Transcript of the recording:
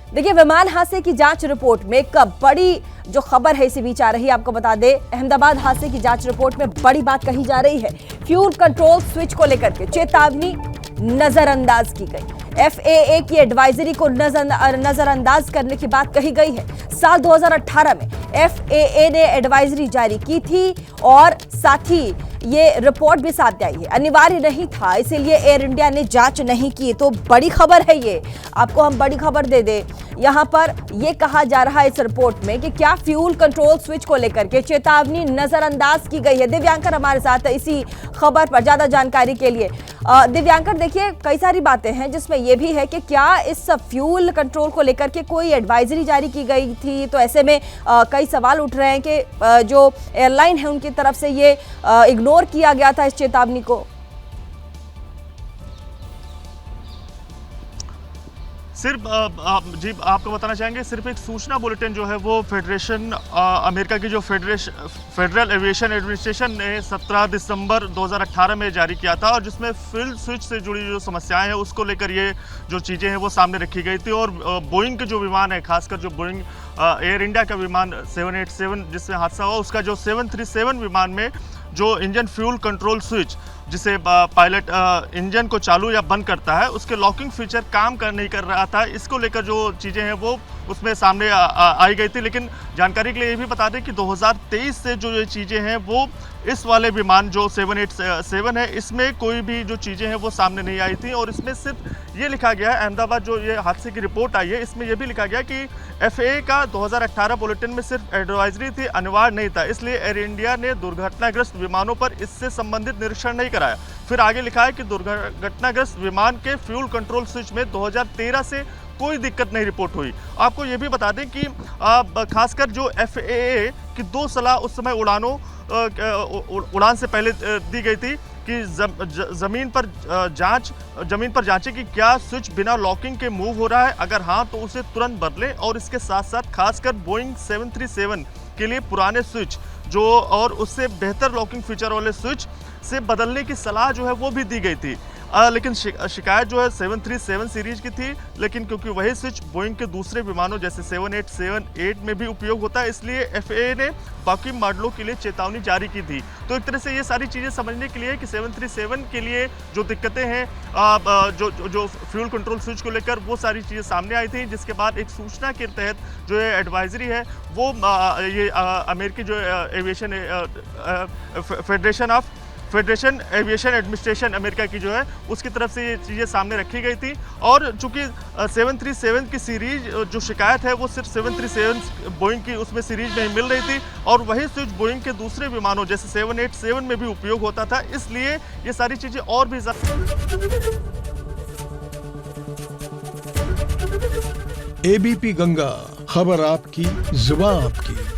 देखिए, विमान हादसे की जांच रिपोर्ट में एक बड़ी जो खबर है इसी बीच आ रही है। आपको बता दें, अहमदाबाद हादसे की जांच रिपोर्ट में बड़ी बात कही जा रही है। फ्यूल कंट्रोल स्विच को लेकर के चेतावनी नजरअंदाज की गई। FAA की एडवाइजरी को नजरअंदाज करने की बात कही गई है। साल 2018 में FAA ने एडवाइजरी जारी की थी और साथ ही ये रिपोर्ट भी सामने आई है। अनिवार्य नहीं था, इसीलिए एयर इंडिया ने जांच नहीं की। तो बड़ी खबर है ये, आपको हम बड़ी खबर दे दे। यहां पर ये कहा जा रहा है इस रिपोर्ट में कि क्या फ्यूल कंट्रोल स्विच को लेकर के चेतावनी नजरअंदाज की गई है। दिव्यांकर हमारे साथ इसी खबर पर ज्यादा जानकारी के लिए। दिव्यांकर, देखिए, कई सारी बातें हैं जिसमें यह भी है कि क्या इस फ्यूल कंट्रोल को लेकर के कोई एडवाइजरी जारी की गई थी। तो ऐसे में कई सवाल उठ रहे हैं कि जो एयरलाइन है उनकी तरफ से ये इग्नोर किया गया था इस चेतावनी को। सिर्फ जी आपको बताना चाहेंगे, सिर्फ एक सूचना बुलेटिन जो है वो फेडरेशन अमेरिका की जो फेडरल एविएशन एडमिनिस्ट्रेशन ने 17 दिसंबर 2018 में जारी किया था और जिसमें फ्यूल स्विच से जुड़ी जो समस्याएं हैं उसको लेकर ये जो चीज़ें हैं वो सामने रखी गई थी। और बोइंग के जो विमान है, खासकर जो बोइंग एयर इंडिया का विमान 787 जिसमें हादसा हुआ, उसका जो 737 विमान में जो इंजन फ्यूल कंट्रोल स्विच जिसे पायलट इंजन को चालू या बंद करता है, उसके लॉकिंग फीचर काम नहीं कर रहा था। इसको लेकर जो चीज़ें हैं वो उसमें सामने आई गई थी। लेकिन जानकारी के लिए ये भी बता दें कि 2023 से जो ये चीज़ें हैं वो इस वाले विमान जो 787 है, इसमें कोई भी जो चीज़ें हैं वो सामने नहीं आई थी। और इसमें सिर्फ ये लिखा गया है, अहमदाबाद जो ये हादसे की रिपोर्ट आई है इसमें ये भी लिखा गया कि FAA का 2018 बुलेटिन में सिर्फ एडवाइजरी थी, अनिवार्य नहीं था। इसलिए एयर इंडिया ने दुर्घटनाग्रस्त विमानों पर इससे संबंधित निरीक्षण नहीं कराया। फिर आगे लिखा है कि दुर्घटनाग्रस्त विमान के फ्यूल कंट्रोल स्विच में 2013 से कोई दिक्कत नहीं रिपोर्ट हुई। आपको ये भी बता दें कि खासकर जो FAA की 2 सलाह उस समय उड़ान से पहले दी गई थी कि ज़मीन पर जांचें कि क्या स्विच बिना लॉकिंग के मूव हो रहा है, अगर हाँ तो उसे तुरंत बदलें। और इसके साथ साथ खासकर बोइंग 737 के लिए पुराने स्विच जो और उससे बेहतर लॉकिंग फीचर वाले स्विच से बदलने की सलाह जो है वो भी दी गई थी। लेकिन शिकायत जो है 737 सीरीज की थी, लेकिन क्योंकि वही स्विच बोइंग के दूसरे विमानों जैसे 787-8 में भी उपयोग होता है, इसलिए FAA ने बाकी मॉडलों के लिए चेतावनी जारी की थी। तो एक तरह से ये सारी चीज़ें समझने के लिए कि 737 के लिए जो दिक्कतें हैं जो फ्यूल कंट्रोल स्विच को लेकर, वो सारी चीज़ें सामने आई थी। जिसके बाद एक सूचना के तहत जो ये एडवाइजरी है वो ये अमेरिकी जो aviation federation aviation administration America की जो है उसकी तरफ से ये चीज़ें सामने रखी गई थी। और चूंकि 737 की सीरीज जो शिकायत है वो सिर्फ 737 बोइंग की उसमें सीरीज में ही मिल रही थी और वही स्विच बोइंग के दूसरे विमानों जैसे 787 में भी उपयोग होता था, इसलिए ये सारी चीज़ें और भी ABP गंगा, खबर आपकी, जुबान आपकी।